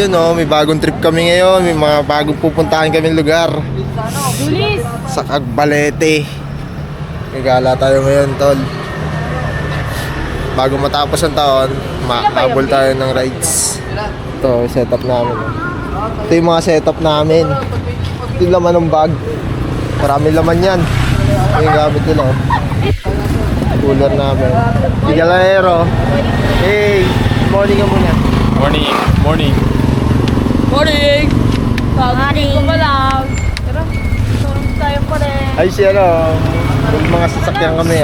yun may bagong trip kami ngayon. May mga bagong pupuntahan kaming lugar. Sa Cagbalete. Gagala tayo ngayon, tol. Bago matapos ang taon, mahabol tayo ng rides. Ito, setup namin. Ito yung mga setup namin. Ito yung laman ng bag. Marami laman yan. Ito yung gamit nila. Cooler namin. Galero. Hey, morning ka muna. Morning. Morning! Morning ko pa lang. Tara, tulog tayo pa rin. Ay siya may mga sasakyan kami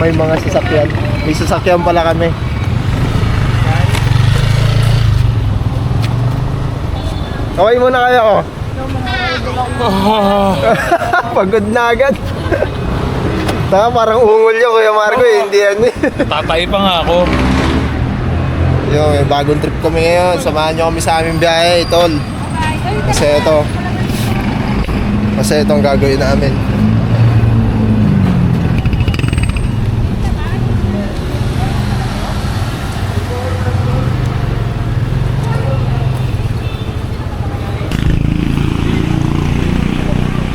May mga sasakyan. May sasakyan pala kami. Okay muna kayo Pagod na agad. Taka parang ungol yun Kuya Marco hindi yan Tatay pa nga ako. May bagong trip kami ngayon. Samahan nyo kami sa aming biyahe, tol. Kasi itong gagawin namin.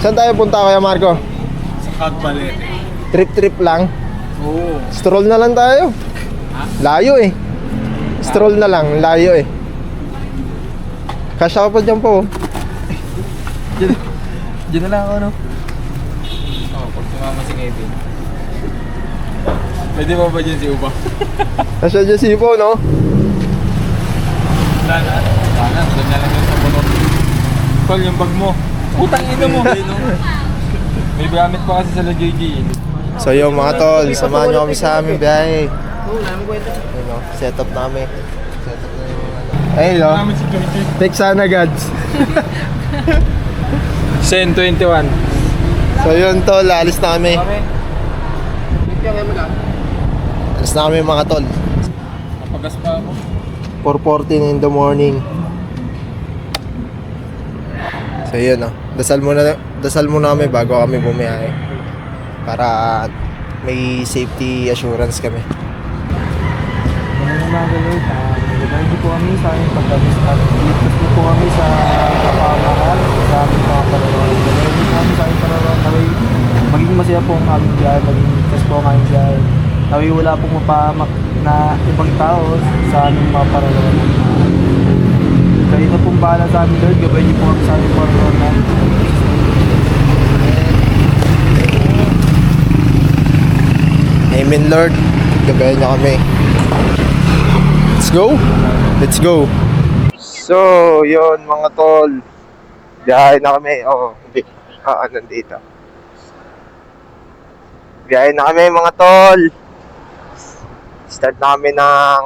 Saan tayo punta Kuya Marco? Sa Cagbalete. Trip lang? Oo. Stroll na lang tayo. Layo Stroll na lang, layo Kasya ka pa dyan po. Diyan na lang ako, no? Pag tumama si Kevin. Pwede ba dyan si Uba? Kasya dyan si Ipo, no? Sana. Doon na lang yun sa bunot. Tol, yung bag mo. Utang ina mo. May gamit pa kasi sa LJG. So yung mga tol, samahan nyo kami sa aming biyahe. Setup namin. Ayun Namin si Joy. Take sana gods. Sen 21. So yun tol, alis na kami. Alis na kami mga tol. Napagas pa ako. 4:14 in the morning. So yun dasal muna kami bago kami bumiyahe. Para may safety assurance kami. Hindi po kami sa aming pagkamis at iligtas po kami sa kapamakan sa aming mga parawan. Hindi po kami sa aming parawan naway maging masaya po ang aming biyahe, maging ligtas po ang aming biyahe. Naway wala pong mapahamak na ibang tao sa aming mga parawan. Kayo na pong bahala sa aming Lord, gabay niyo po kami sa aming parawan. Amen Lord, gabayan niyo kami. Let's go. So, yun mga tol. Biyahe na kami. Nandito. Biyahe na kami mga tol. Start namin ng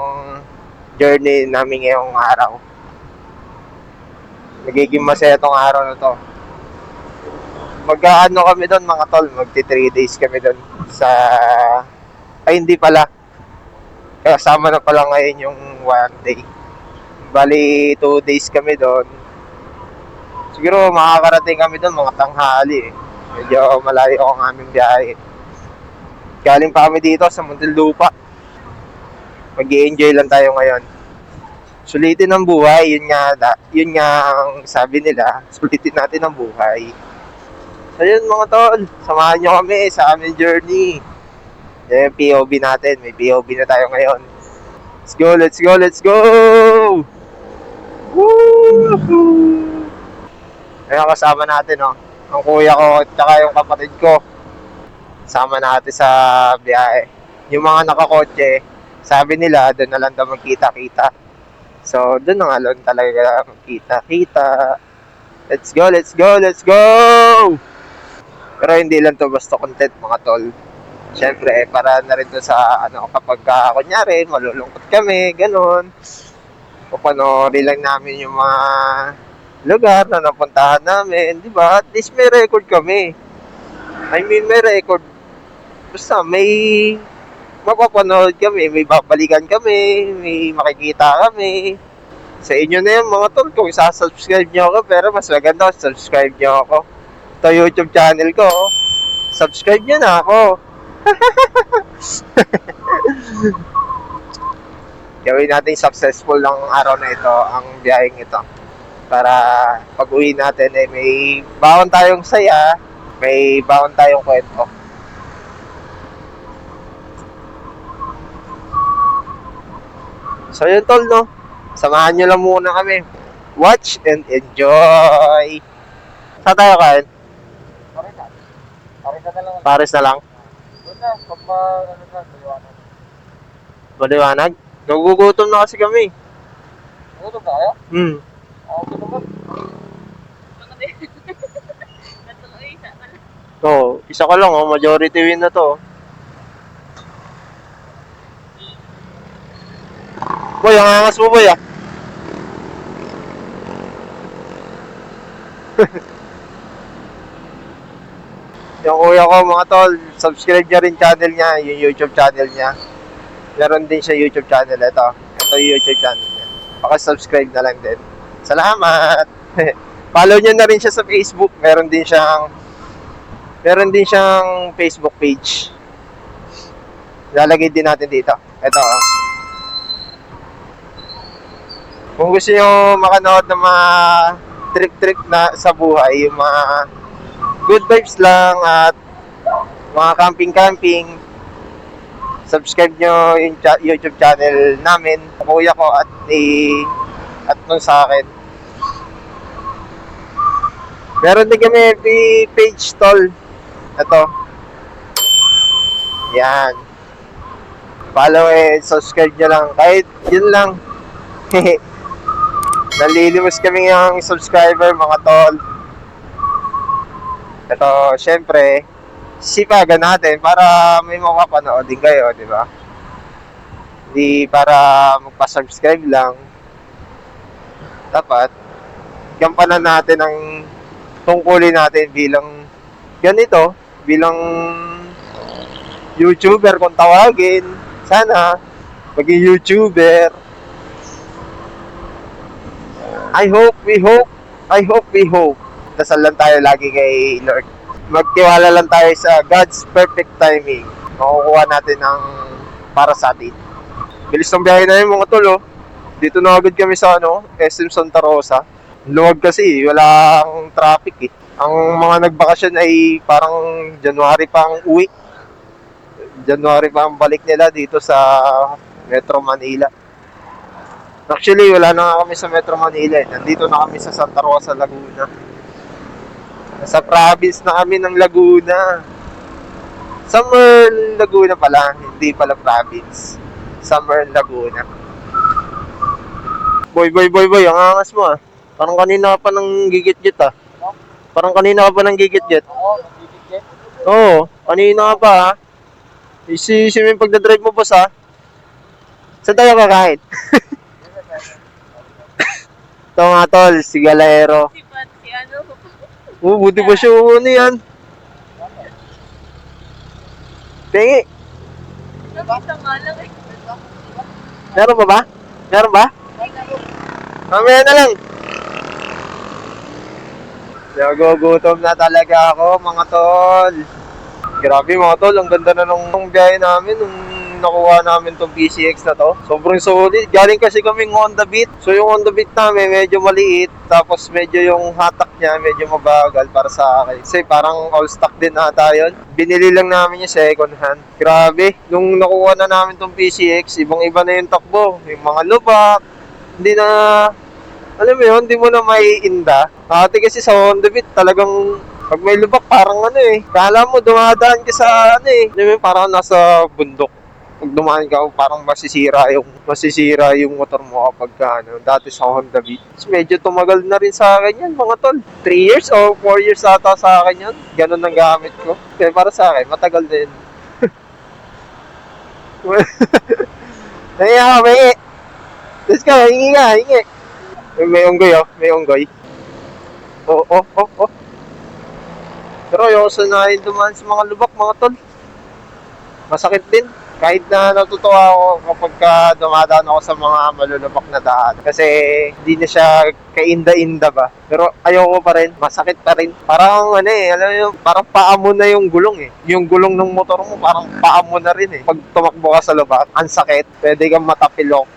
journey namin ngayong araw. Magiging masaya tong araw na to. Mag-ano kami doon mga tol. Magti 3 days kami doon hindi pala. Kasama na pala ngayon yung 1 day. Bali, 2 days kami doon. Siguro makakarating kami doon mga tanghali Medyo malayo ang aming biyahe. Galing pa kami dito sa Muntinlupa. Mag-i-enjoy lang tayo ngayon. Sulitin ang buhay, yun nga ang sabi nila, sulitin natin ang buhay. So yun mga tol, samahan nyo kami sa aming journey. Yan yung POV natin. May POV na tayo ngayon. Let's go! Woo! Ayun kasama natin, ang kuya ko at saka yung kapatid ko. Sama natin sa biyahe. Yung mga nakakotse, sabi nila, doon na lang daw magkita-kita. So, doon na nga lang talaga magkita-kita. Let's go! Pero hindi lang to basta content mga tol. Siyempre, para na rin to sa kapag kunyari, malulungkot kami, ganun. Papanoorin lang namin yung mga lugar na napuntahan namin, di ba? At least may record kami. May record. Basta may mapapanood kami, may babalikan kami, may makikita kami. Sa inyo na yan mga tol, kung isa-subscribe nyo ako, pero mas maganda subscribe nyo ako. Ito YouTube channel ko, subscribe nyo na ako. Gawin natin successful ng araw na ito, ang biyaheng ito. Para pag uwi natin, may baon tayong saya, may baon tayong kwento. So yun tol, no? Samahan nyo lang muna kami. Watch and enjoy! Saan tayo kain? Parisa na lang. Paris na lang? Doon na, pag ano na, maliwanag. Maliwanag? Nagugutom na kasi kami. Gutom na kayo? Ako gutom mo. Oo, isa ka lang, oh. Majority win na to. Boy, ang angas mo, boy, ah. Yung kuya ko, mga tol, subscribe niya rin channel niya, yung YouTube channel niya. Meron din siya YouTube channel. Ito yung YouTube channel niya. Paka-subscribe na lang din. Salamat! Follow niyo na rin siya sa Facebook. Meron din siyang Facebook page. Lalagay din natin dito. Ito, oh. Kung gusto niyo makanood ng mga trick-trick na sa buhay, yung mga good vibes lang at mga camping-camping, subscribe nyo yung YouTube channel namin, kuya ko at nung sa akin. Meron din kami FB page tol. Ito. Yan. Follow and subscribe nyo lang. Kahit yun lang. Nalilimos kami yung subscriber, mga tol. Ito, syempre, sipagan natin para may makapanood din kayo, di ba? Hindi para magpa-subscribe lang. Dapat, gampanan natin ang tungkulin natin bilang ganito, bilang YouTuber kung tawagin. Sana, maging YouTuber. I hope, we hope. Dasal lang tayo lagi kay Lord. Magtiwala lang tayo sa God's perfect timing. Makukuha natin ang para sa atin. Bilis ng biyahe na yun, mga tol, oh. Dito na agad kami sa SM Santa Rosa. Luwag kasi, walang traffic eh. Ang mga nagbakasyon ay parang January pa ang uwi. January pa ang balik nila dito sa Metro Manila. Actually, wala na nga kami sa Metro Manila eh. Nandito na kami sa Santa Rosa, Laguna. Sa province na kami ng Laguna. Summer Laguna pala, hindi pala province. Summer Laguna. Boy, ang angas mo ah. Parang kanina ka pa nang gigit-git ah. Parang kanina ka pa nang gigit-git. Oo, nagigit. Oo, kanina ka pa ah. Isi yung pagdadrive mo boss ah. Saan tayo kakain? Ito nga tol, si Galero. Si Pat, si ano. Buti ba siya yan? Tingi. Nakita nga lang eh. Meron ba? Meron ba? Mamaya na lang. Nagugutom na talaga ako, mga tol. Grabe mga tol, ang ganda na nung biyahe namin nung nakuha namin tong PCX na to. Sobrang solid. Galing kasi kaming Honda Beat. So yung Honda Beat namin medyo maliit. Tapos medyo yung hatak niya medyo mabagal para sa akin. Kasi parang all stock din ata yun. Binili lang namin yung second hand. Grabe. Nung nakuha na namin tong PCX, ibang-iba na yung takbo. Yung mga lubak. Hindi na... Alam mo yun, hindi mo na maiinda. Dati kasi sa Honda Beat talagang... Pag may lubak, parang kala mo dumadaan ka sa alam mo, parang nasa bundok. Pag dumaan ka, parang masisira yung motor mo kapag dati sa Honda Beat. So, medyo tumagal na rin sa akin yan, mga tol. 3 years o 4 years ata sa akin yan. Ganun ang gamit ko. Kaya para sa akin, matagal din. Naya, may let's go, hingi ka. May unggoy. Oh. Pero ayoko sanayin dumaan sa mga lubak, mga tol. Masakit din. Kahit na natutuwa ako kapag dumadaan ako sa mga malulubak na daan. Kasi hindi na siya kainda-inda ba. Pero ayoko pa rin. Masakit pa rin. Parang alam mo parang paa mo na yung gulong eh. Yung gulong ng motor mo parang paa mo na rin eh. Pag tumakbo ka sa lubak, ang sakit. Pwede kang matapilok.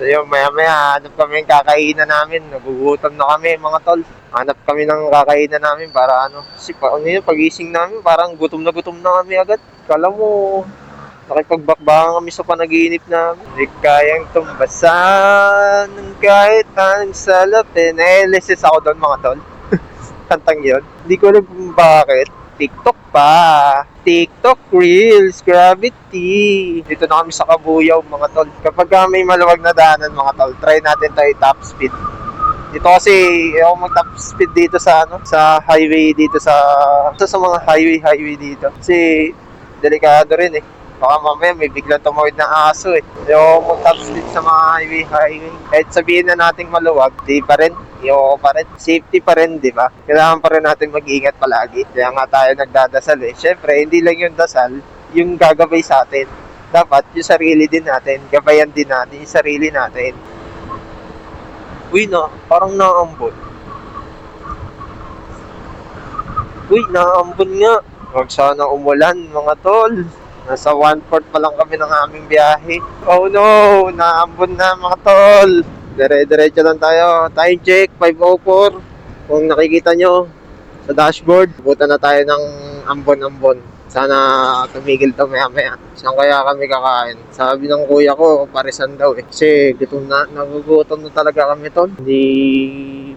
So yun, maya-maya, hanap kami ng kakainan namin. Nagugutom na kami, mga tol. Hanap kami ng kakainan namin para ano. Kasi ano yun, pagising namin, parang gutom na kami agad. Kala mo, nakipagbakbakan kami sa panaginip namin. Hindi kayang tumbasan ng kahit anong salapin. LSS ako doon, mga tol. Kantang yun. Hindi ko alam kung bakit. TikTok pa. TikTok Reels. Gravity. Dito na kami sa Kabuyaw, mga tol. Kapag may maluwag na daanan, mga tol, try natin tayo top speed. Dito kasi, ako mag-top speed dito sa ano, sa highway dito sa mga highway dito. Kasi, delikado rin eh. Baka mamaya may biglang tumawid na aso eh. Yung mag-top speed sa mga highway. Kahit sabihin na nating maluwag, di pa rin. Yung pa rin. Safety pa rin, di ba? Kailangan pa rin natin mag-ingat palagi. Kaya nga tayo nagdadasal eh. Siyempre, hindi lang yung dasal, yung gagabay sa atin. Dapat yung sarili din natin, gabayan din natin yung sarili natin. Uy, parang naambon. Uy, naambon nga. Huwag sana umulan, mga tol. Nasa 1/4 pa lang kami ng aming biyahe. Oh no, naambon na, mga tol. Dire-diretso lang tayo. Time check, 5:04. Kung nakikita nyo sa dashboard, buta na tayo ng ambon-ambon. Sana tumigil to maya-maya. Saan kaya kami kakain? Sabi ng kuya ko, parisan daw eh. Kasi nagugutom na talaga kami tol. Hindi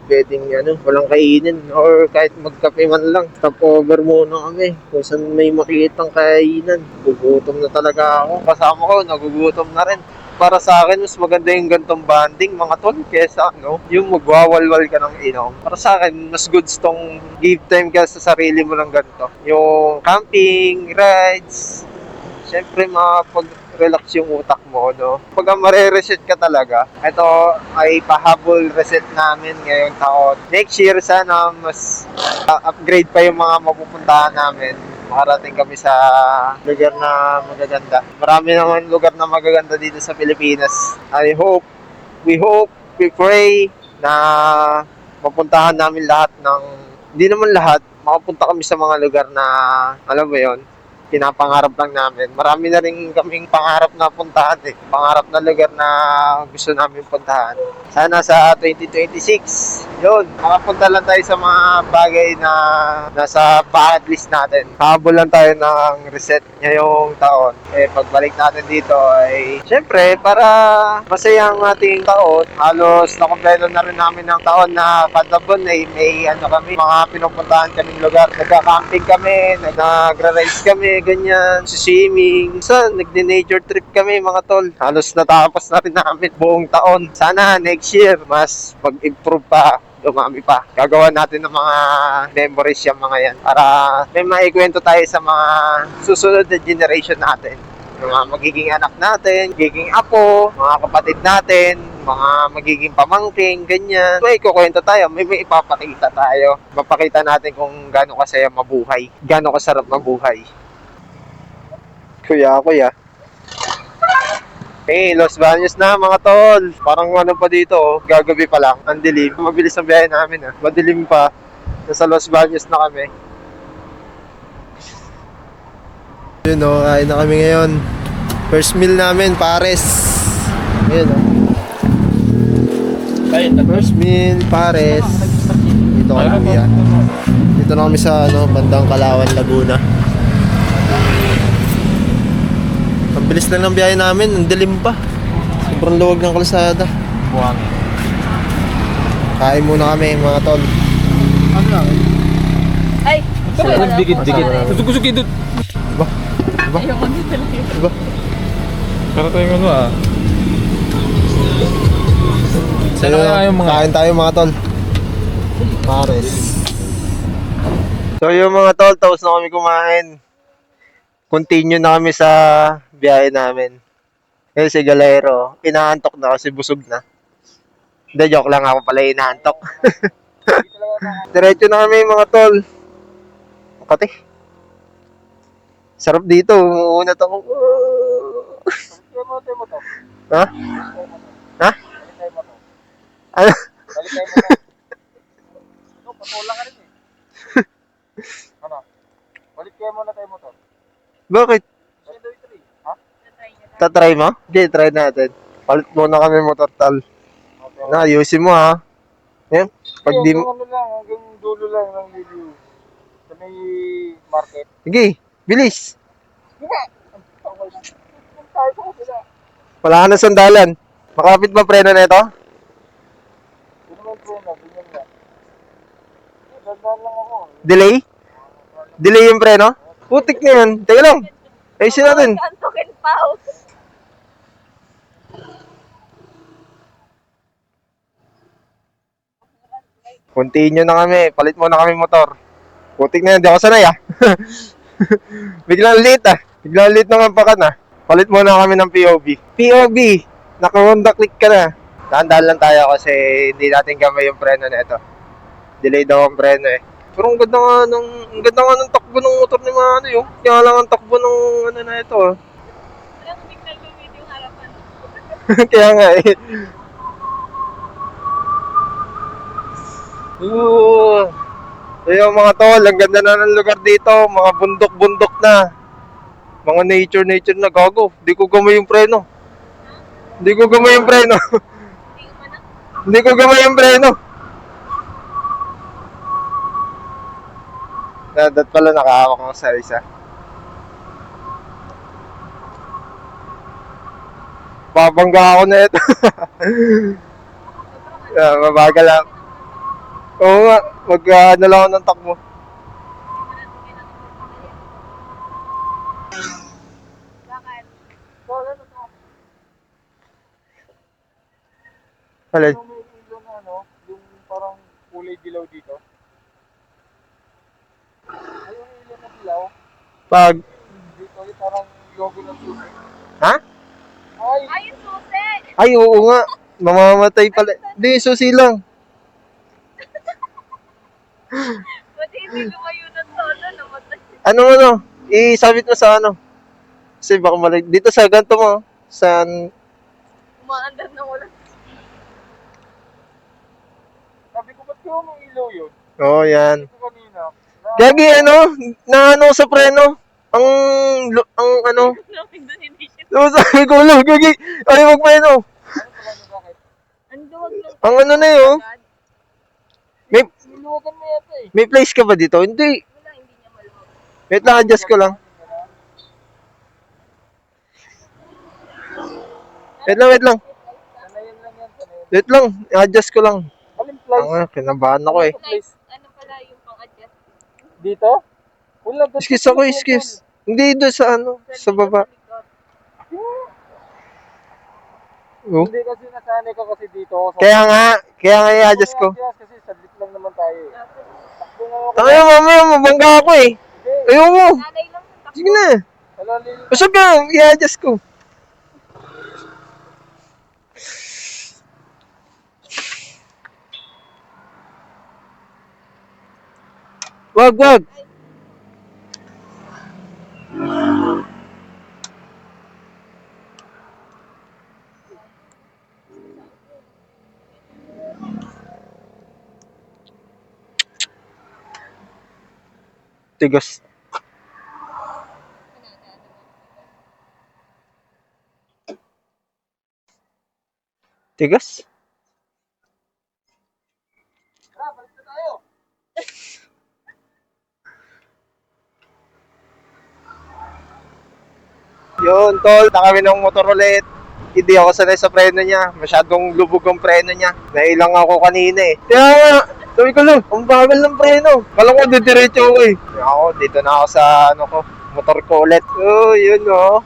pwedeng walang kainin or kahit magkape man lang. Stopover muna kami. Kung saan may makikitang kainan. Gugutom na talaga ako. Kasama ko, nagugutom na rin. Para sa akin, mas maganda yung gantong banding, mga tol, kesa yung magwawalwal ka ng inom. Para sa akin, mas goods tong give time ka sa sarili mo ng ganito. Yung camping, rides, syempre makapag-relax yung utak mo, no? Pag mare-reset ka talaga, ito ay pahabol reset namin ngayong taon. Next year, sana mas upgrade pa yung mga mapupuntahan namin. Makarating kami sa lugar na magaganda. Marami naman lugar na magaganda dito sa Pilipinas. We hope, we pray na mapuntahan namin lahat hindi naman lahat, makapunta kami sa mga lugar na, alam mo yon, pinapangarap lang namin. Marami na rin kaming pangarap na puntahan eh. Pangarap na lugar na gusto namin puntahan. Sana sa 2026, yun, makapunta lang tayo sa mga bagay na nasa bucket list natin. Habol lang tayo ng reset ngayong taon. Eh, pagbalik natin dito ay, syempre, para masaya ang ating taon, halos nakompleto na rin namin ng taon na kada buwan ay may kami, mga pinupuntahan kaming lugar. Nagka-camping kami, nagra-rides kami, ganyan, swimming. Nagdi-nature trip kami, mga tol. Halos natapos na rin namin buong taon. Sana next year, mas mag-improve pa, dumami pa. Gagawa natin ng mga memories yung mga yan para may maikwento tayo sa mga susunod na generation natin. Yung mga magiging anak natin, magiging apo, mga kapatid natin, mga magiging pamangking, ganyan. May kukwento tayo, may ipapakita tayo. Mapakita natin kung gaano kasaya mabuhay, gaano kasarap mabuhay. Kuya. Los Baños na, mga tol. Parang pa dito, gagabi pa lang. Ang dilim. Mabilis ang biyahe namin Madilim pa. Nasa Los Baños na kami. Yun kain na kami ngayon. First meal namin, pares. Ayun First meal, pares. Dito kami Dito na kami sa bandang Kalawan, Laguna. Ang bilis lang ng biyahe namin, ang dilim pa. Sobrang luwag ng kalsada. Buwang. Kain muna kami, mga tol. Ano lang? Ay! Dikit-dikit. Tusok-tusok dito. Diba? Ayoko dito lang. Diba? Pero tayo So, kain tayo, mga tol. Pares. So yung mga tol, tapos na kami kumain. Continue na kami sa biyahe namin. Ngayon si Galero, inaantok na kasi busog na. Hindi, joke lang, ako pala inaantok. Diretso na kami, mga tol. Makati. Sarap dito, umuunat ako. Ha? Ha? Ano? Patulang ka rin eh. Ano? Balik kayo muna tayo motor. Bakit? Ha? Tatry mo? Okay, try natin. Palit muna kami motor, tol. Na, ayusin mo ha. Yan. Pag di mo... Ano lang, hanggang dulo lang ng video. Sa may market. Sige, bilis. Diba? Tayo sa kabila. Wala ka na sandalan. Makapit ba preno na ito? Ito naman po na, ganyan nga. Dandan lang ako. Delay? Delay yung preno? Putik na yan. Teka lang. Ayusin natin. Antukin pa. Continue na kami. Palit muna kami motor. Putik na yan. Di ako sanay ah. Biglang late ah. Biglang late ng ampakan ah. Palit muna kami ng POV. POV! Naka-Honda click ka na. Tandaan lang tayo kasi hindi natin gamay yung preno na ito. Delay daw ang preno eh. Pero ang ganda nga ng takbo ng motor ni Mano yung. Kaya lang ang takbo ng ano na ito ah. Walang signal yung video harapan. Kaya nga eh. Ooh. Ayun mga tol, ang ganda na ng lugar dito. Mga bundok-bundok na. Mga nature na gago. Hindi ko gamay yung preno. Hindi ko gamay yung preno. Hindi ko gamay yung preno. Dapat pala nakahawak ako sa isa. Babangga ako na ito. Mabagal lang. Oo nga, ano lang ako ng takbo. Alin? Yung may ilaw na ano, yung parang kulay dilaw dito. Ay, yung ilaw na dilaw. Pag, Dito, yung parang logo ng susi. ha? Ay, Ay, yung susi! Ay, oo nga. Mamamatay pala. Hindi, susi lang. Buti hindi lumayo ng solo, namatay. Ano? Isabit mo sa ano? Kasi baka malag... Dito sa ganito mo. Sa... Umaandar na wala. sabi ko, ba't yung may ilaw yun? Oo, yan. Ito kanina. Gagi, ano? Na ano sa preno? Ang ano? Namin doon hindi siya. Sabi ko lang, gagi. Ay, magpreno. Bakit? Ang duwag lang. Ang ano na yun? May, Niluwagan mo yata eh. may place ka ba dito? Hindi. Wala, hindi niya maluwag. Wait lang, adjust ko lang. Wait lang. Sanayin lang yan, sanayin. Wait lang, adjust ko lang. Alin place? Kinabahan ako eh. Nice. Ano pala yung pang-adjust? Dito? Wala, doon. Excuse ako, excuse. Hindi doon sa ano, sa baba. Oh. Hindi kasi nasanay ka kasi dito. Kaya nga i-adjust ko. Kasi saglit lang naman tayo eh. Takbo nga ako. Tayo mamaya, mabangga ako eh. Ayaw mo. Nanay lang sa takbo. Sige na. Hello, Lily. Basta ka, i-adjust ko. Wag. Tigas. Tigas? Tara, balik na tayo. Yun, tol. Na kami ng motor ulit. Hindi ako sanay sa preno niya. Masyadong lubog ang preno niya. Nailang ako kanina eh. Kaya nga, sabi ko lang, ang bagal ng preno. Kala ko didiretso ako eh. Kaya ako, dito na ako sa motor ko ulit. Oh, yun oh.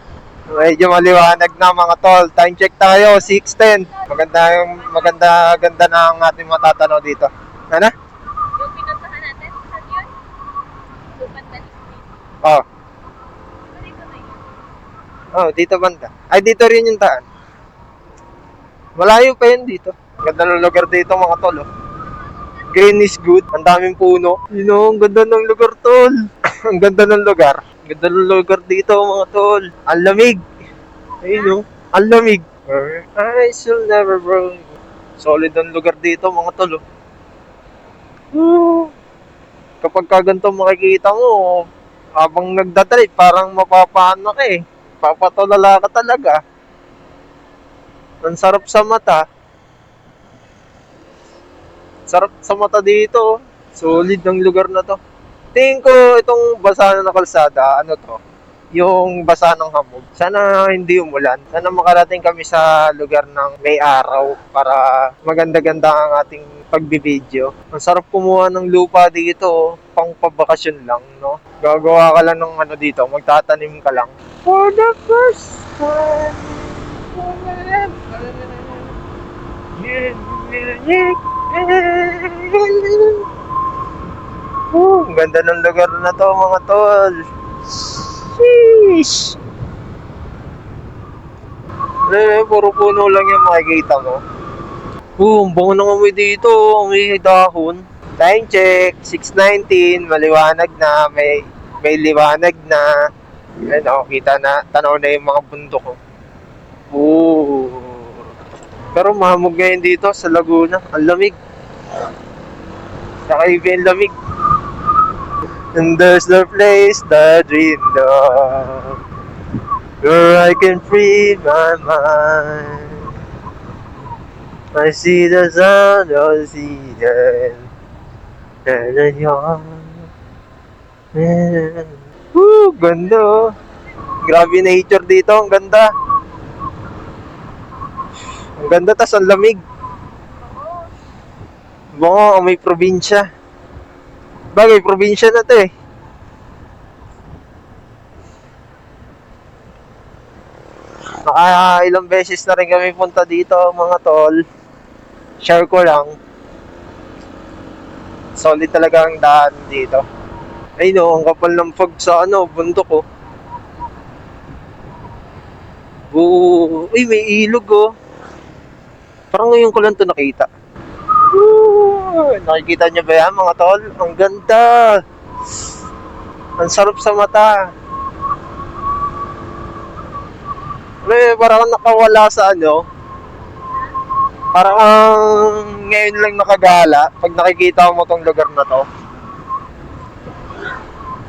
Medyo maliwanag na mga tol. Time check tayo, 6:10. Maganda na ang ating matatanaw dito. Ano? Yung pinuntahan natin, saan yun? Lupan Valley Street. Oh. Dito na yun. Oh, dito banda. Ay, dito rin yung daan. Malayo pa yun dito. Ganda ng lugar dito mga tol. Oh. Green is good. Ang daming puno. You know, ang ganda ng lugar tol. Ang ganda ng lugar. Ganda ng lugar dito mga tol. Ang lamig. Ayun oh. Ang lamig. I shall never grow. Solid ang lugar dito mga tol. Oh. Kapag kaganto makikita mo, habang nagdadrive, parang mapapaan ka eh. Papatulala ka talaga. Ang sarap sa mata. Sarap sa mata dito. Oh. Solid ng lugar na to. Tingin ko itong basa na kalsada, ano to? Yung basa ng hamog. Sana hindi umulan. Sana makarating kami sa lugar ng may araw para maganda-ganda ang ating pagbibideo. Ang sarap kumuha ng lupa dito, oh. Pang pabakasyon lang, no? Gagawa ka lang ng ano dito, magtatanim ka lang. For the first time. Ang ganda ng lugar na to, mga tol. Sheesh! Puro puno lang yung makikita mo. Ang bango ng amoy dito. May dahon. Time check. 6:19. Maliwanag na. May liwanag na. Ayun, kita na. Tanaw na yung mga bundok ko. Pero mahamog ngayon dito sa Laguna. Ang lamig. Nakaiba yung lamig. And there's the place that I dreamed of, where I can free my mind. I see the sun of the sea and the yawn. Ganda oh. Grabe nature dito, ang ganda. Ang ganda, tas ang lamig. Bango, may probinsya. Bagay, probinsya na to eh. Ilang beses na rin kami punta dito, mga tol. Share ko lang. Solid talaga ang daan dito. Ay no, ang kapal ng fog sa bundok oh. Uy, may ilog oh. Parang ngayon ko lang ito nakita. Nakikita niyo ba yan, mga tol? Ang ganda. Ang sarap sa mata. Parang nakawala sa parang ngayon lang nakagala pag nakikita mo tong lugar na to.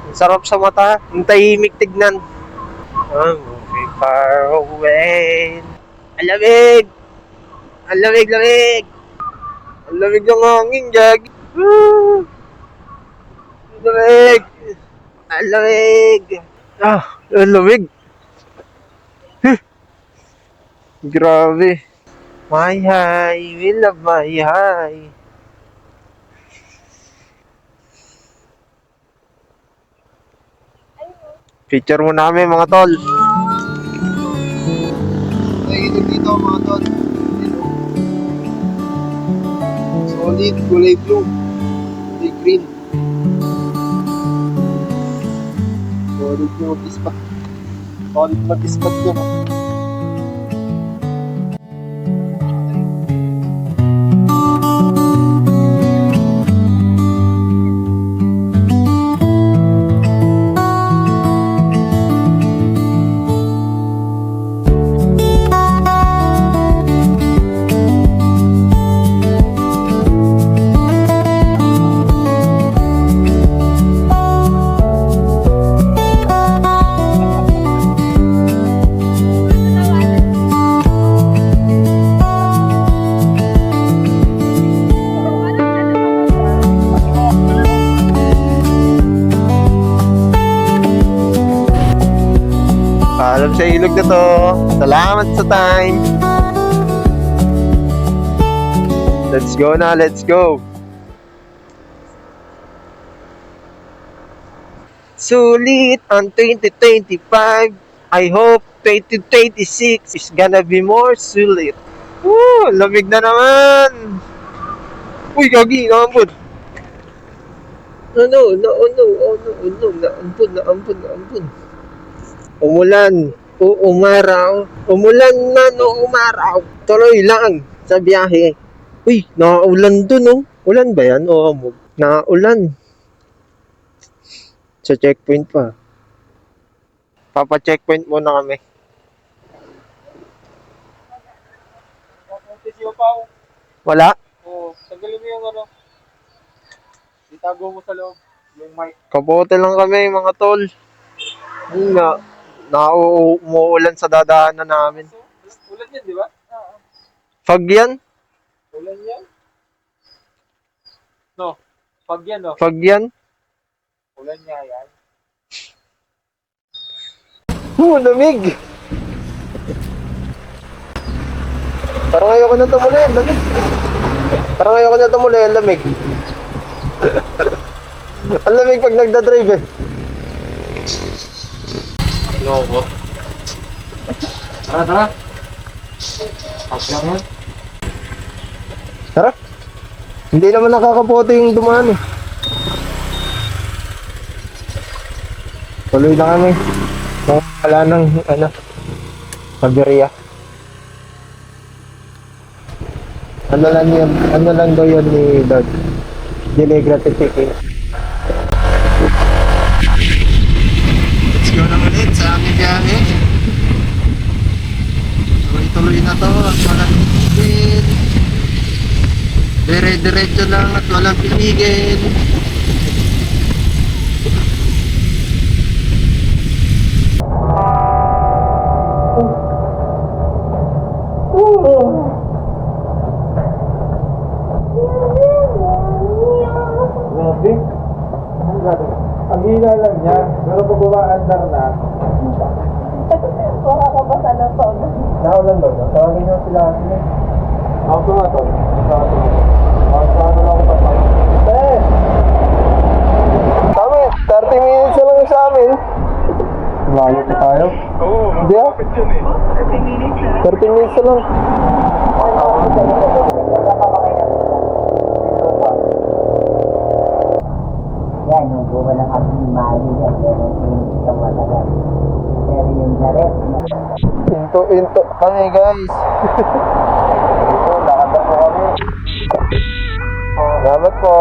Ang sarap sa mata. Ang tahimik tignan. I'm moving far away. Ang lamig! Ang lamig! Ang lamig ng hangin, Jag. Ang lamig! Ang lamig! Ang lamig! Grabe. My high, we love my high. Picture mo namin, mga tol. Nakikita dito, mga tol. Solid, kulay blue, kulay green. Solid mag-ispat. Solid mag-ispat ko. Paalam sa ilog na to. Salamat sa time. Let's go na, let's go. Sulit ang 2025. I hope 2026 is gonna be more sulit. Lamig na naman. Uy, gagi, naampun. Naampun. Umulan, umaraw. Umulan na umaraw. Tuloy lang sa biyahe. Uy, naulan dun oh. Ulan ba yan o hamog? Naulan. Sa checkpoint pa. Papa-checkpoint muna kami. Wala? Oo, tagalin mo yung itago mo sa loob, yung mic. Kabote lang kami, mga tol. Yun nga, umuulan sa dadaanan namin. Ulan yan, di ba? Oo. Fog yan? Ulan yan? No, pag yan no. Fog yan? Ulan nga yan. Lamig! Parang ayoko na tumuli, lamig. Parang ayoko na tumuli, lamig. Ang lamig pag nagdadrive eh. Loko. Tara. Asya mo. Tara. Hindi naman nakakapote yung dumaan eh. Tuloy na kami. Wala nang paberya. Ano lang daw yun ni Dad? Delay gratification. Let's go na ulit sa aming biyahe. Tuloy-tuloy na to at walang pinigil. Dire-diretso lang at walang pinigil. Grabe. Ang grabe. Ang hina lang niya. Pero pag umaandar na, Makakabasa ng phone. naulan daw. Tawagin niyo sila. Ako nga to. Ano lang ako pa. Kami, 30 minutes na lang sa amin. Layo pa tayo. Oo, Hindi ah. 30 minutes na lang. Yan, yung buwan ng ating mali yan, meron yung isang matagal. Pero yung jaret, Into kami guys. Ito, lakad na po kami. Salamat po.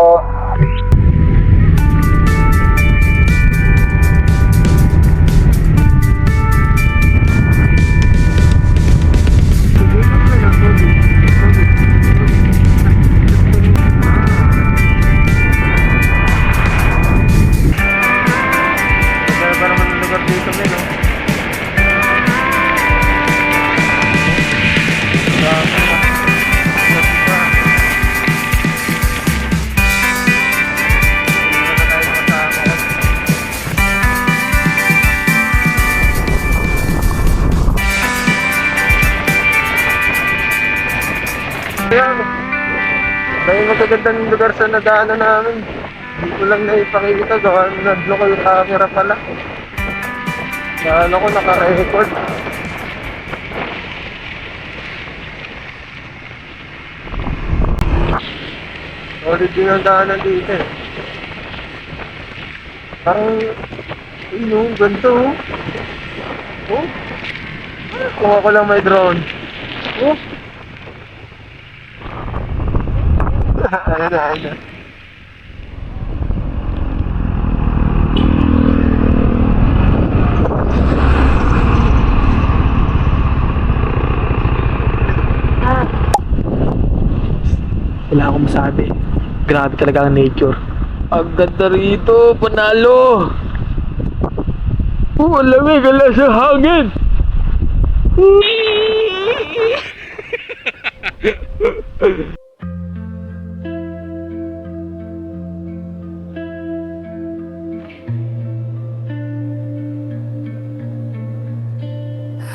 Maganda naman ang lugar dito, men, no? Ayan. Dahil magagandang lugar sa nadaanan namin. Hindi ko lang naipakita. Gawa nadlo ko yung camera pala. Ano ko naka-record. Solid din ang daanan dito eh. Parang, ganito oh. Oh. Kung ako lang may drone. Oh. Ayun. Wala akong masabi. Grabe talaga ang nature. Ang ganda rito, panalo! Ang lamig, ala sa hangin!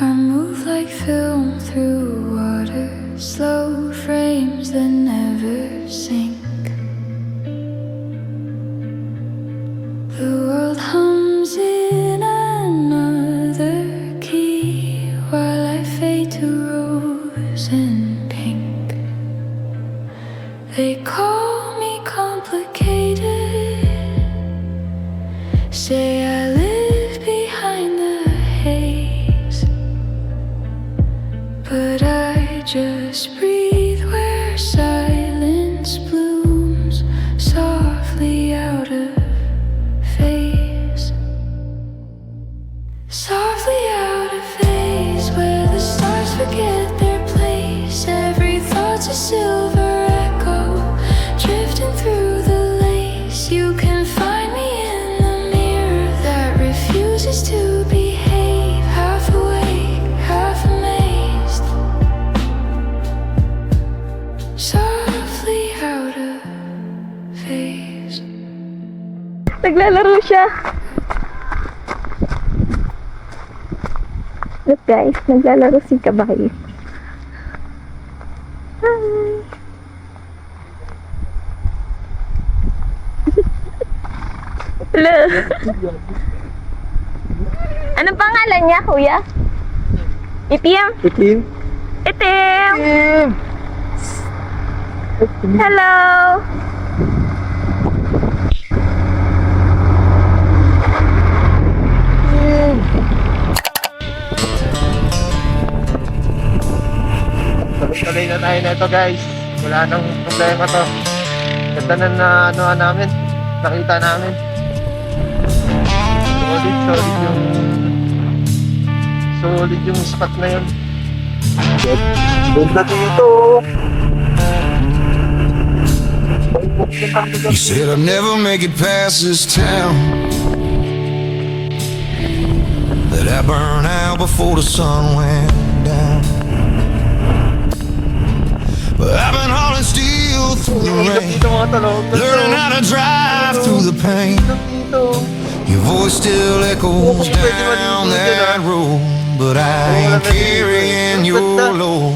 I move like film through water, slow frames that never sink. The world hums in another key while I fade to rose and pink. They call me complicated, say I live behind the haze, but I just breathe where silence blooms softly out of phase. Softly out of phase, where the stars forget their place. Every thought's a silver echo, drifting through the lace. You can find me in a mirror that refuses to behave, half awake, half amazed. naglalaro siya. Look guys, naglalaro si Kabayo. Hi! Hello! Anong pangalan niya, kuya? Itim? Itim. Itim! Hello! Tuloy na tayo nito guys. Wala nang problema to. Ganda na namin. Nakita namin. Solid yung spot na yun. Ganda dito. You said I'd never make it past this town, that I burned out before the sun went down. But I've been hauling steel through the rain, Dito mga talong. learning how to drive through the pain. Dito. Your voice still echoes down that road, but I ain't carrying your load.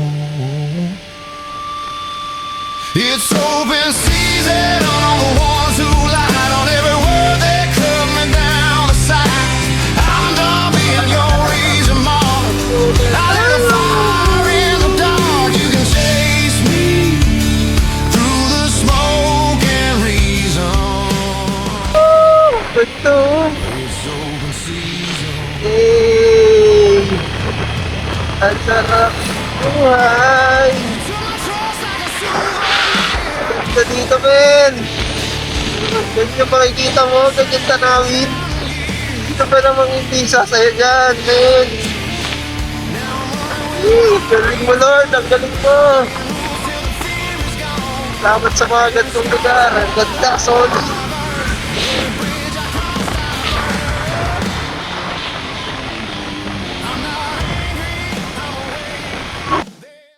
It's open season on the ones who lied on every word that cut me down the side. I'm done being your reason, Mom. I lit a fire in the dark. You can chase me through the smoke and reason. Ito. It's open season. Hey! Ang sarap buhay! Ganda dito, men! Ganyan yung makikita mo, ganyan tanawin. Dito pa namang hindi sasaya dyan, men! Galing mo, Lord! Ang galing mo! Salamat sa mga gantong lugar. Ang ganda, solid!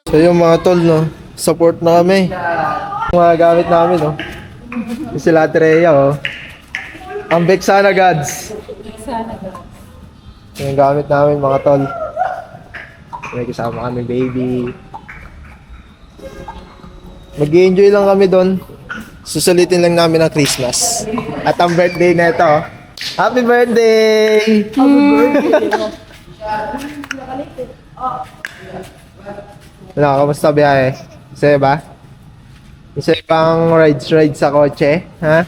So yung mga tol, no, support na kami. Mga gamit namin, no. Yung sila Treya, oh. Ang Bexana Gods. Yung gamit namin, mga tol. May kasama kami, baby. Mag-i-enjoy lang kami doon. Susulitin lang namin ang Christmas. At ang birthday na ito, oh. Happy birthday! Ano, kamusta biyahe? Masaya ba? Masaya bang rides sa kotse? Ha?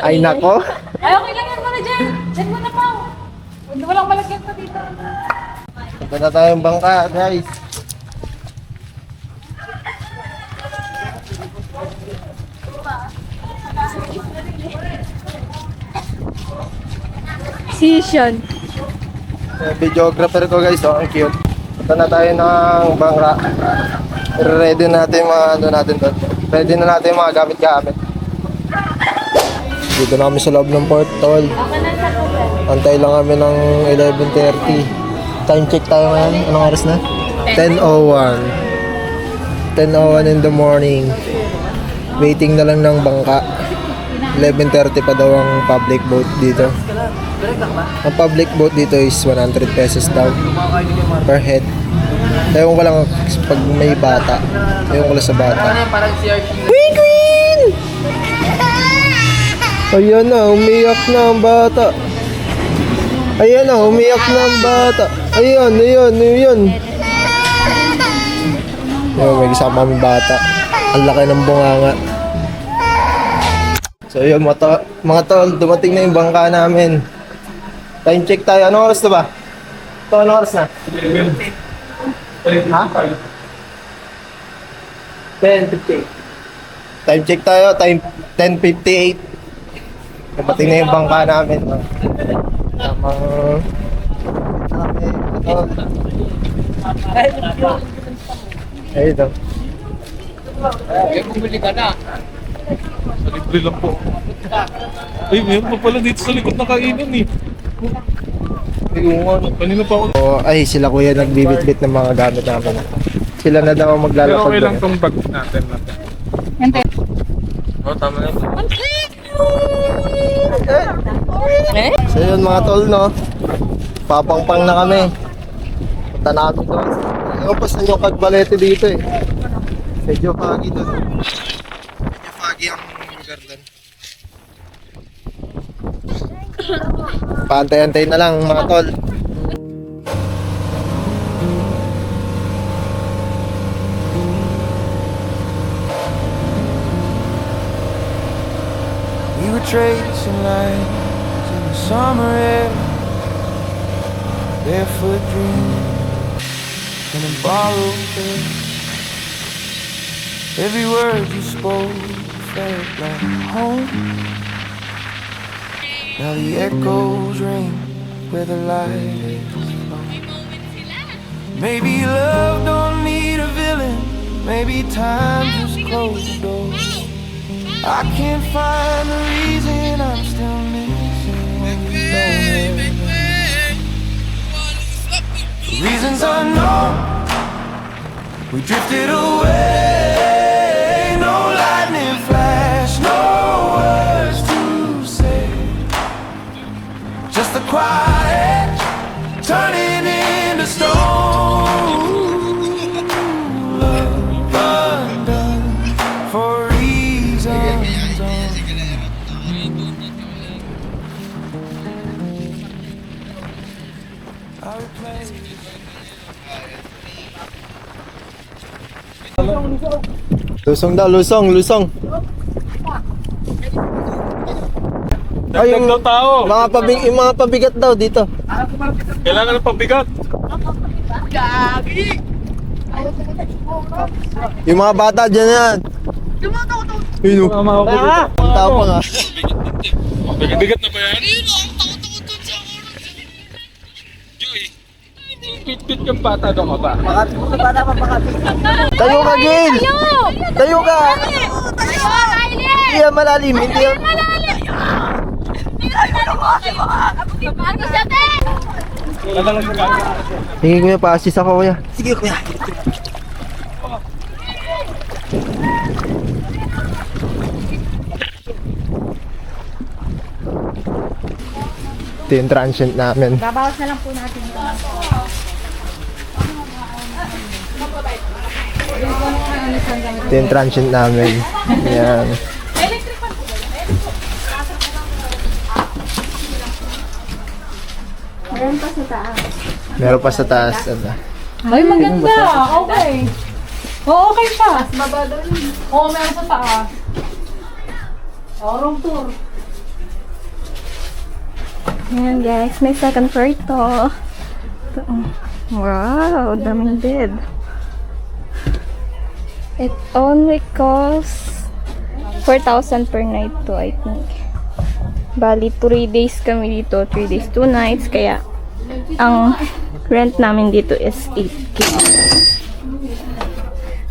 Ay nako! Ay, okay lang yan muna dyan. Dyan muna pa. Walang malagyan pa dito. Punta na tayong bangka, guys. Season. Videographer ko, guys, oh, ang cute. Punta na tayo ng bangka. Ready na natin yung mga ano natin doon. Ready na natin yung mga gamit-gamit. Dito na kami sa loob ng port, tol. Antay lang kami ng 11:30. Time check tayo ngayon. Anong oras na? 10:01. 10:01 in the morning. Waiting na lang ng bangka. 11:30 pa daw ang public boat dito. Ang public boat dito is 100 pesos daw per head. Ewan ko lang pag may bata. Ewan ko lang sa bata. Queen! Queen! Ayan na, umiyak na ang bata. Ayan na, umiyak na ang bata. Ayan. Ayun, may kasama kaming bata. Ang laki ng bunganga. So yun, mga tol, dumating na yung bangka namin. Time check tayo. Anong oras na ba? Ito, anong oras na? Ha? 10:58. Time check tayo, time 10:58. Dumating na yung bangka namin. Ayun daw. Sa libre lang po. Ay, mayroon pa pala dito sa likod na kainan eh. Kanina pa ako. Oh, ay, sila kuya nagbibitbit ng mga gamit namin. Sila na daw ang Pero maglalakad okay lang doon. tong bag natin. Oh, tama na. So yun mga tol, no? Papangpang na kami. Punta na kami doon. Ewan pa saan yung Cagbalete dito eh. Medyo foggy doon. Medyo foggy ang lugar doon. Paantay-antay na lang mga tol. We were tracing lines in the summer air, barefoot dreams in a borrowed bed. Every word you spoke felt like home. Now the echoes ring where the light is low. Maybe love don't need a villain. Maybe time just closed the door. I can't find the reason I'm still missing when you don't. The reasons unknown. We drifted away. No lightning flash, no words to say. Just the quiet turning into stone. Love undone for reasons I replay. Lusong daw, lusong. Ay, Dagdag daw tao. yung mga pabigat daw dito. Kailangan ng pabigat. Yung mga bata dyan yan. Yun o. Ang tao pa nga. Bigat na ba yan? Joy, pit-pit kang bata daw ka ba? Tayo ka, Gil! Tayo ka! Hindi yan malalim, hindi yan. Sige kuya, pa-assist ako kuya. Sige kuya. Ito yung transient namin. Babawas na lang po natin. Ito yung transient namin. Yan. Meron pa sa taas. Ano? Ay, maganda. Okay. Oo, okay siya. Mas baba doon. Oo, meron sa taas. Room tour. Ayan guys, may second floor ito. Wow, daming bed. It only costs 4,000 per night to, I think. Bali, 3 days kami dito, 3 days, 2 nights. Kaya, ang rent namin dito is 8K.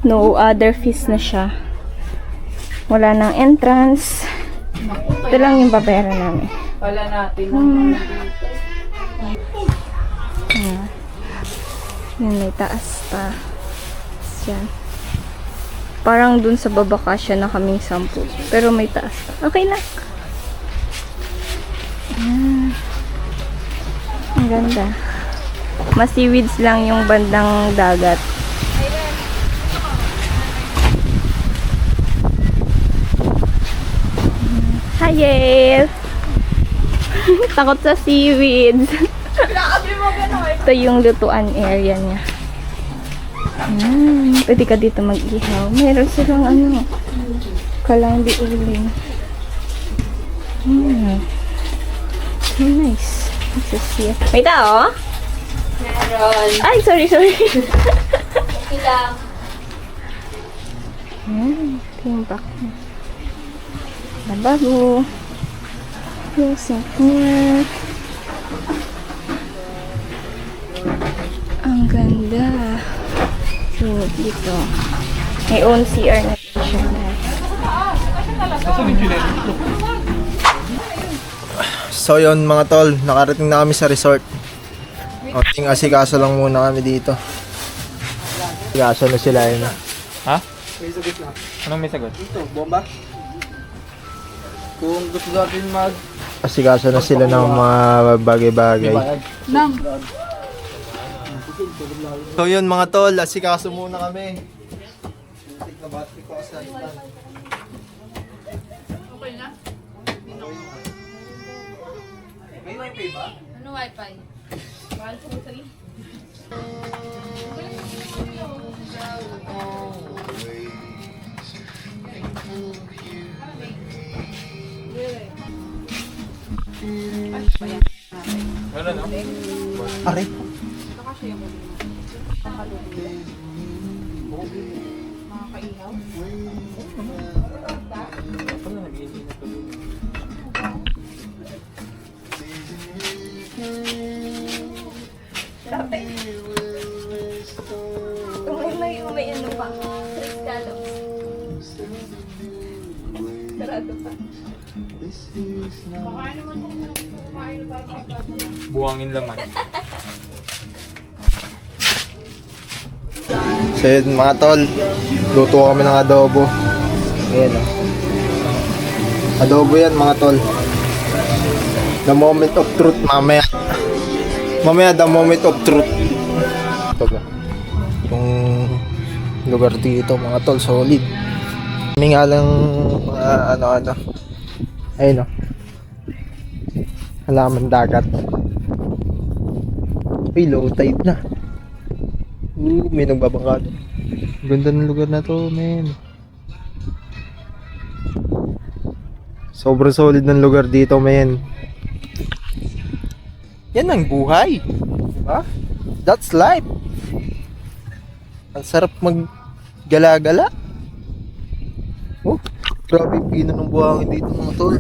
No other fees na siya. Wala nang entrance. Ito lang yung babayaran namin. Wala natin. Yan, may taas pa. Yan. Parang dun sa baba kasya na kaming 10. Pero may taas pa. Okay lang. Ang ganda. Mas seaweeds lang yung bandang dagat. Hi, Yale! Takot sa seaweeds. Ito yung lutuan area niya. Pwede ka dito mag-ihaw. Meron silang ano, kalambi uling. So nice. This is here. May tao? Meron. Ay, sorry. Okay lang. Ito yung back niya. Lababo. Yung sink niya. Ang ganda. Sunod dito. May own CR na siya. So yun mga tol, nakarating na kami sa resort. Konting asikaso lang muna kami dito. Asikaso na sila yun. Ha? Anong may sagot? Kung gusto natin mag Asikaso na sila ng mga bagay-bagay. Nang. So yun mga tol, asikaso muna kami. Okay na? May wifi ba? Ano wifi? 1, 2, 3. Ano no? Aray. May ano pa. Sarado pa. Buwangin laman. So yun mga tol, luto kami ng adobo. Ayan o. Adobo yan mga tol. The moment of truth mamaya. Mamaya the moment of truth. Ito ba? Yung lugar dito mga tol, solid. Kami nga lang ano-ano. Ayun o. Halaman dagat. Uy, low tide na. May nagbabangka doon. Ganda ng lugar na to, men. Sobrang solid ng lugar dito, men. Yan ang buhay. Diba? That's life. Ang sarap maggala-gala. Oh, grabe yung pino ng buhangin dito, mga tol.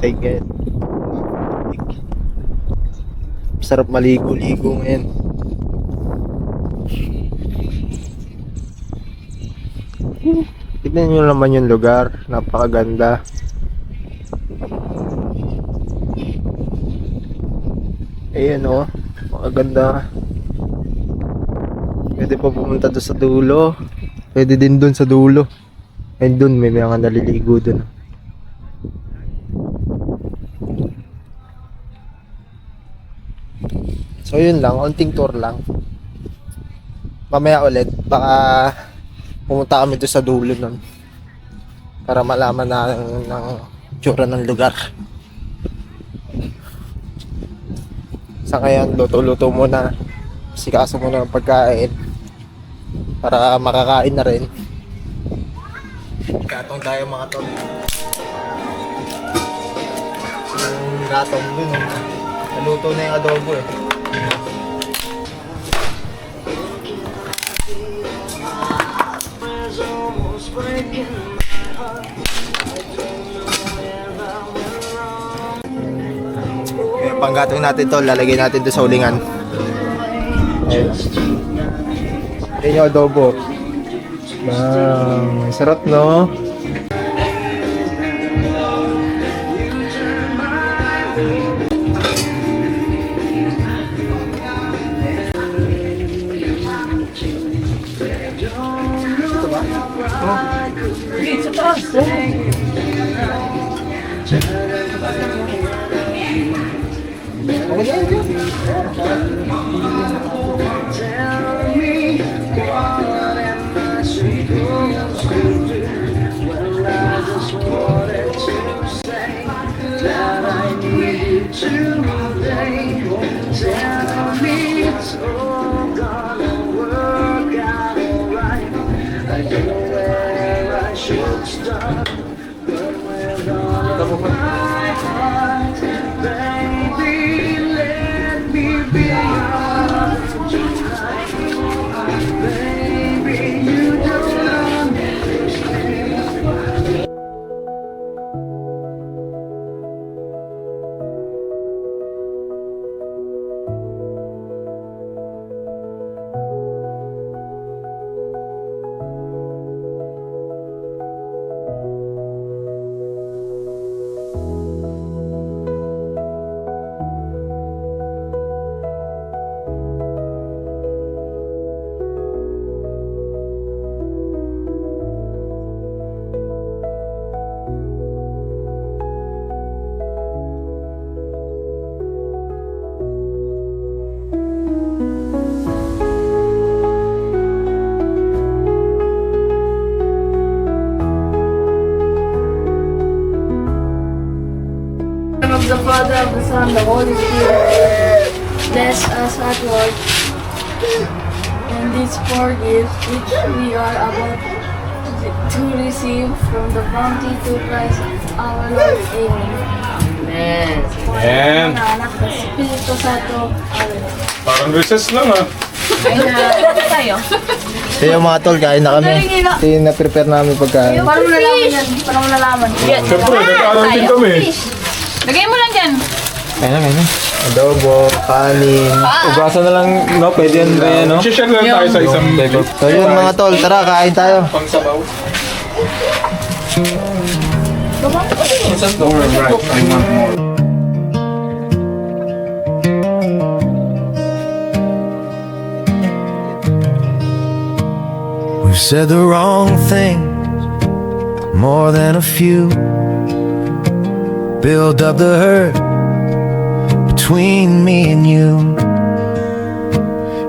Take it. Sarap maligo-ligo ngayon. Tignan nyo naman yung lugar. Napakaganda. Ayan o. Makaganda. Pwede pa pumunta doon sa dulo. Pwede din doon sa dulo. Ayun doon, may mga naliligo doon. So yun lang, unting tour lang. Mamaya ulit, baka pumunta kami doon sa dulo nun para malaman na ng tsura ng lugar. Sa ngayon, luto-luto muna. Sikaso muna ng pagkain para makakain na rin. Gatong tayo mga tol. Yung gatong dun, naluto na yung adobo eh. Panggatong natin to, lalagay natin to sa ulingan. Ayun. Ayun yung adobo. Sarap no? Son, the Holy Spirit, bless us at work. And these four gifts which we are about to receive from the bounty to Christ our Lord. Amen. Amen. Anak ng Espiritu Santo. Amen. Parang recess lang ah. So yung mga tol, kain na kami. Ito yung na-prepare namin pagkain. Paano mo nalaman yan? Paano mo nalaman? Siyempre, nag-aaral din kami. Lagay mo lang dyan. Kain na. Adobo, kanin. Ugasan na lang, no? Pwede yan ba yan, no? Share lang tayo sa isang table. So yun mga tol, tara kain tayo. Pang sabaw. We've said the wrong things more than a few. Build up the hurt between me and you.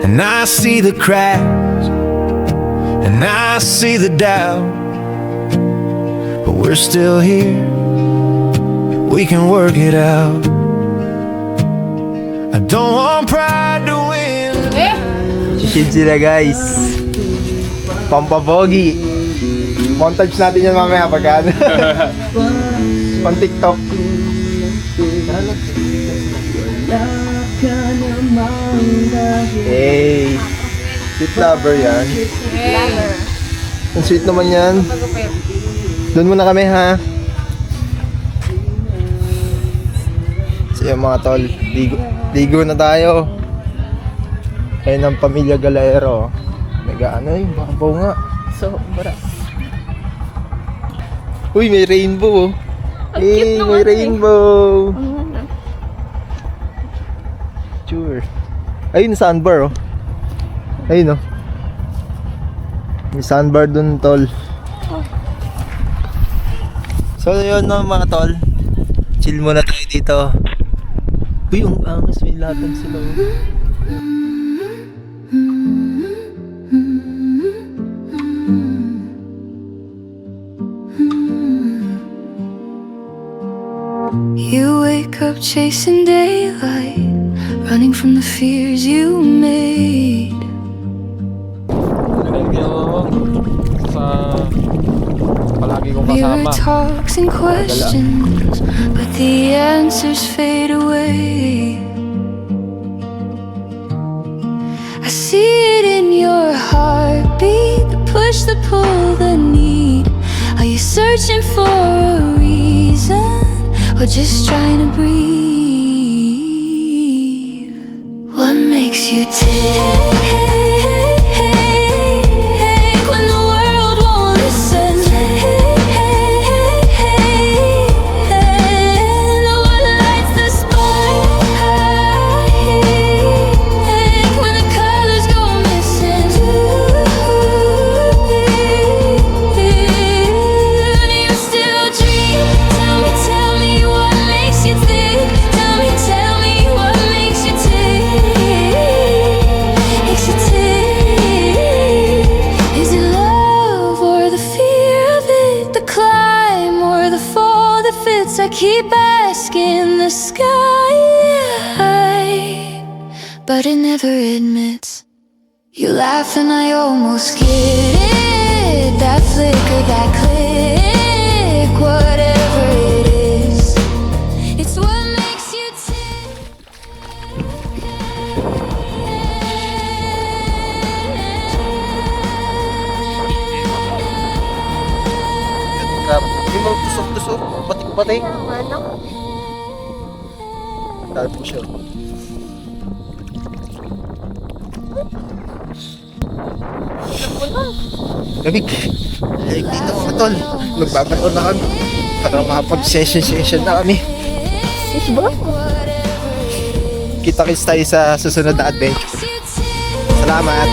And I see the cracks, and I see the doubt, but we're still here. We can work it out. I don't want pride to win. Shit sila guys. Pampabogi. Montage natin yan mamaya pagka pang TikTok. Hey, sweet lover yan. Ang sweet naman yan. Doon muna kami ha. So yung mga tol, ligo na tayo. Ayun ang pamilya Galero. Nag-ano yung babaw nga. Sobra. Uy, may rainbow. Hey, may rainbow. Sure. Ayun, sandbar oh. Ayun oh. May sandbar dun, tol. So yun no, mga tol. Chill muna tayo dito. Uy, ang angas, may latag sila oh. You wake up chasing daylight, running from the fears you made. Ano yung ginawa mo? Sa palagi kong Mirror kasama. talks and questions, but the answers fade away. I see it in your heartbeat, the push, the pull, the need. Are you searching for a reason, or just trying to breathe? What makes you tick? When the world won't listen? What lights the spark? When the colors go missing? Do you still dream? Tell me what makes you tick. Tell me what makes you tick. Makes you tick. Is it love or the fear of it? The climb or the fall that fits? I keep asking the sky, but it never admits. You laugh and I almost get it. That flicker, that click, whatever it is, it's what makes you tick. Hindi mo tusok-tusok, batik-batik. Dahil po siya. Lamig. Lamig dito mga tol. Magbabato na kami. Para makapag-session na kami. Kita-kits tayo sa susunod na adventure. Salamat.